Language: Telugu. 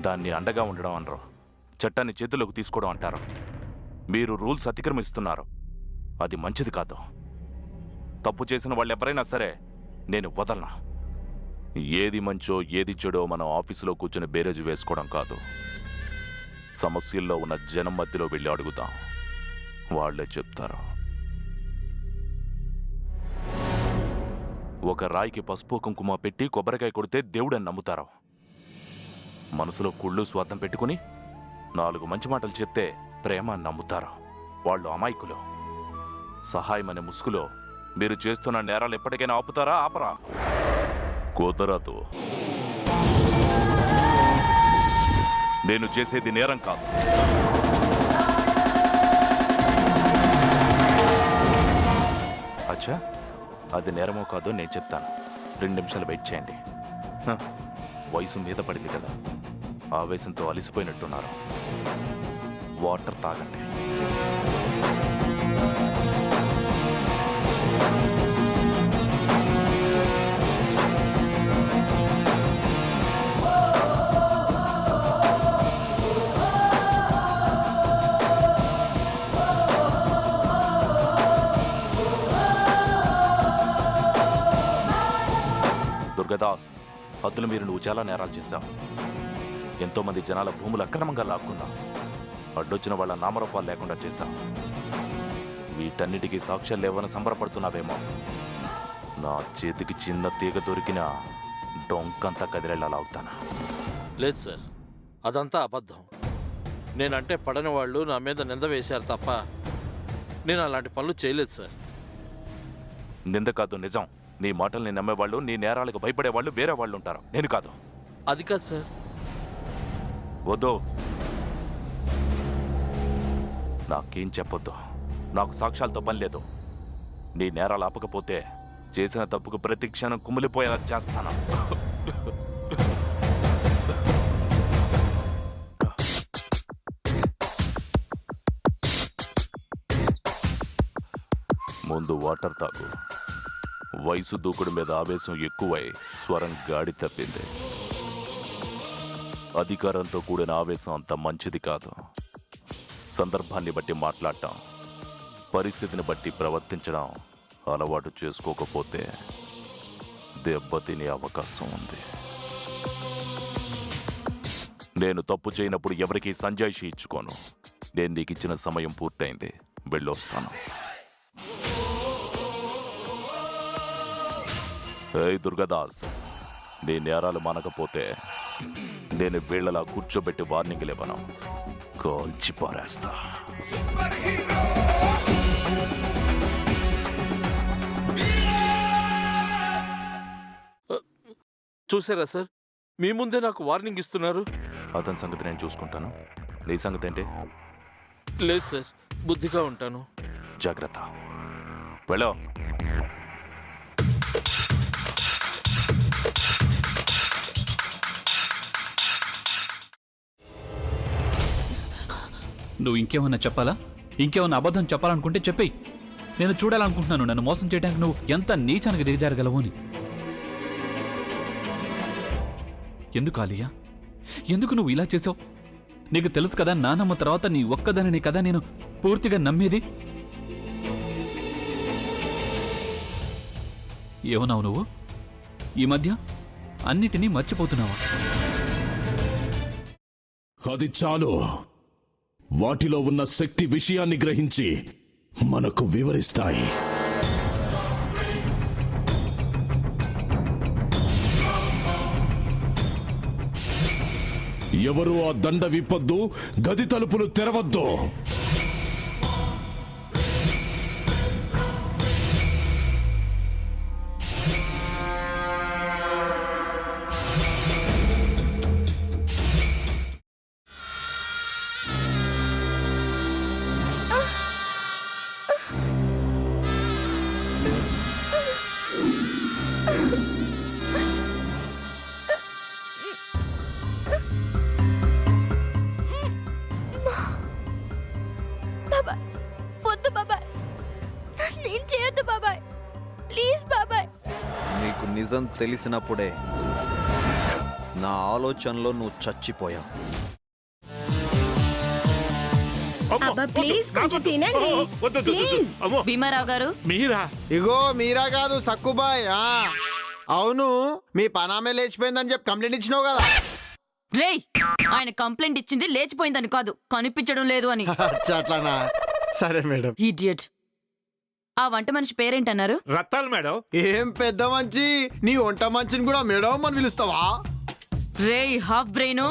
దాన్ని అండగా ఉండడం అనరు, చట్టాన్ని చేతుల్లోకి తీసుకోవడం అంటారు. మీరు రూల్స్ అతిక్రమిస్తున్నారు. అది మంచిది కాదు. తప్పు చేసిన వాళ్ళు ఎవరైనా సరే నేను వదలనా. ఏది మంచో ఏది చెడో మనం ఆఫీసులో కూర్చొని బేరేజు వేసుకోవడం కాదు. సమస్యల్లో ఉన్న జనం మధ్యలో వెళ్ళి అడుగుతాం, వాళ్లే చెప్తారు. ఒక రాయికి పసుపు కుంకుమ పెట్టి కొబ్బరికాయ కొడితే దేవుడని నమ్ముతారు. మనసులో కుళ్ళు స్వార్థం పెట్టుకుని 4 మంచి మాటలు చెప్తే ప్రేమ అని నమ్ముతారు. వాళ్ళు అమాయకులు. సహాయం అనే ముసుగులో మీరు చేస్తున్న నేరాలు ఎప్పటికైనా ఆపుతారా? ఆపరా? కుదరదు. నేను చేసేది నేరం కాదు. అచ్చా, అది నేరమో కాదో నేను చెప్తాను. 2 నిమిషాలు వెయిట్ చేయండి. వయసు మీద పడింది కదా, ఆవేశంతో అలిసిపోయినట్టున్నారు. వాటర్ తాగండి. దుర్గదాస్, హద్దులు మీరు నువ్వు చాలా నేరాలు చేశావు. ఎంతోమంది జనాల భూములు అక్రమంగా లాక్కున్నావు. అడ్డొచ్చిన వాళ్ళ నామరూపాలు లేకుండా చేశావు. వీటన్నిటికీ సాక్ష్యాలు లేవని సంబరపడుతున్నావేమో. నా చేతికి చిన్న తీగ దొరికినా డొంకంతా కదిలేలా లాగుతానా? లేదు సార్, అదంతా అబద్ధం. నేనంటే పడని వాళ్ళు నా మీద నింద వేశారు తప్ప నేను అలాంటి పనులు చేయలేదు సార్. నింద కాదు, నిజం. నీ మాటల్ని నమ్మేవాళ్ళు, నీ నేరాలకు భయపడేవాళ్ళు వేరే వాళ్ళు ఉంటారు, నేను కాదు. అది కాదు సార్. వద్దు, నాకేం చెప్పొద్దు. నాకు సాక్ష్యాలతో పని లేదు. నీ నేరాలు ఆపకపోతే చేసిన తప్పుకు ప్రతి క్షణం కుమిలిపోయేలా చేస్తాను. ముందు వాటర్ తాగు. వయసు దూకుడు మీద ఆవేశం ఎక్కువై స్వరం గాడి తప్పింది. అధికారంతో కూడిన ఆవేశం అంత మంచిది కాదు. సందర్భాన్ని బట్టి మాట్లాడటం, పరిస్థితిని బట్టి ప్రవర్తించడం అలవాటు చేసుకోకపోతే దెబ్బతినే అవకాశం ఉంది. నేను తప్పు చేయనప్పుడు ఎవరికీ సంజాయిషి ఇచ్చుకోను. నేను నీకు ఇచ్చిన సమయం పూర్తయింది, వెళ్ళొస్తాను. ఏయ్ దుర్గదాస్, నీ నేరాలు మానకపోతే నేను వీళ్ళలా కూర్చోబెట్టి వార్నింగ్ లేవను, కాల్చి పారేస్తా. చూసారా సార్, మీ ముందే నాకు వార్నింగ్ ఇస్తున్నారు. అతని సంగతి నేను చూసుకుంటాను. నీ సంగతి ఏంటి? లేదు సార్, బుద్ధిగా ఉంటాను. జాగ్రత్త, వెళ్ళో. నువ్వు ఇంకేమన్నా చెప్పాలా? ఇంకేమన్నా అబద్ధం చెప్పాలనుకుంటే చెప్పేయి. నేను చూడాలనుకుంటున్నాను నన్ను మోసం చేయడానికి నువ్వు ఎంత నీచానికి దిగజారగలవు అని. ఎందుకు ఆలియా, ఎందుకు నువ్వు ఇలా చేసావు? నీకు తెలుసు కదా, నానమ్మ తర్వాత నీ ఒక్కదానిని కదా నేను పూర్తిగా నమ్మేది. ఏమన్నావు నువ్వు? ఈ మధ్య అన్నిటినీ మర్చిపోతున్నావా? అది చాలు. వాటిలో ఉన్న శక్తి విషయాన్ని గ్రహించి మనకు వివరిస్తాయి. ఎవరు ఆ దండ విప్పొద్దు, గది తలుపులు తెరవద్దు. నీకు నిజం తెలిసినప్పుడే నా ఆలోచనలో నువ్వు చచ్చిపోయావు. అబ్బా ప్లీజ్ కొంచెం తినండి ప్లీజ్. భీమారావు గారు మీరా? ఇగో మీరా కాదు సక్కుబాయ్. అవును, మీ పనామే లేచిపోయిందని చెప్పి కంప్లైంట్ ఇచ్చినావు కదా. రేయ్, ఆయన కంప్లైంట్ ఇచ్చింది లేచిపోయిందని కాదు, కనిపించడం లేదు అని. అచ్చా, అట్లానా? సరే మేడం. ఇడియట్. ఆ వంట మనిషి పేరేంటన్నారు? రత్తాలు మేడం. ఏం పెద్ద మంచి, నీ వంట మంచిని కూడా మేడం అని పిలుస్తావా? రేయ్ హాఫ్ బ్రెయిన్,